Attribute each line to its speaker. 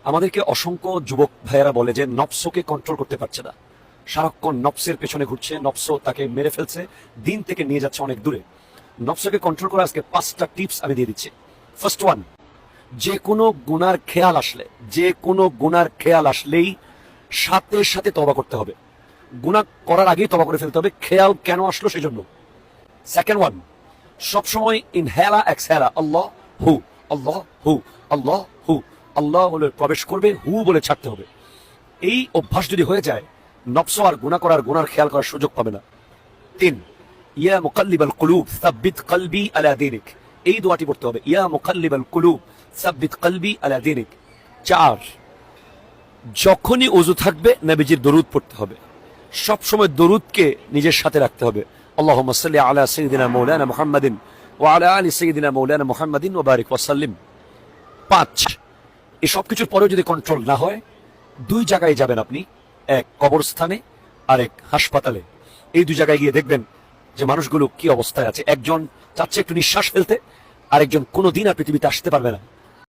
Speaker 1: আমাদেরকে অসংখ্য যুবক ভাইয়েরা বলে যে নফসকে কন্ট্রোল করতে পারছে না, সারাক্ষণ নফসের পেছনে ঘুরছে, নফস তাকে মেরে ফেলছে, দিন থেকে নিয়ে যাচ্ছে অনেক দূরে। নফসকে কন্ট্রোল করার আজকে 5টা টিপস আমি দিয়ে দিচ্ছি। ফার্স্ট ওয়ান, যে কোনো গুনার খেয়াল আসলেই সাথে সাথে তওবা করতে হবে। গুনাহ করার আগেই তওবা করে ফেলতে হবে, খেয়াল কেন আসলো সেই জন্য। সেকেন্ড ওয়ান, সবসময় ইনহেলা এক্সহেলা, আল্লাহ হু আল্লাহ হু আল্লাহ হু, আল্লাহ বলে প্রবেশ করবে, হু বলে ছাড়তে হবে। এই অভ্যাস যদি হয়ে যায়, নফস আর গুনার খেয়াল করার সুযোগ পাবে না। 3, ইয়া মুকাল্লিবাল কুলুব সাব্বিত কলবি আলা দীনিক, এই দোয়াটি পড়তে হবে, ইয়া মুকাল্লিবাল কুলুব সাব্বিত কলবি আলা দীনিক। 4, যখনই ওযু থাকবে নবীজির দরুদ পড়তে হবে, সব সময় দরুদকে নিজের সাথে রাখতে হবে। আল্লাহুম্মা সাল্লি আলা সাইয়্যিদিনা মাওলানা মুহাম্মাদিন ওয়া আলা আলি সাইয়্যিদিনা মাওলানা মুহাম্মাদিন ওয়া বারিক ওয়া সাল্লিম। 5, এই সব কিছুর পরেও যদি কন্ট্রোল না হয়, 2 জায়গায় যাবেন আপনি, এক কবরস্থানে আর এক হাসপাতালে। এই 2 জায়গায় গিয়ে দেখবেন যে মানুষগুলো কি অবস্থায় আছে। একজন চাচ্ছে একটু নিঃশ্বাস ফেলতে, আর একজন কোনোদিন আর পৃথিবীতে আসতে পারবে না।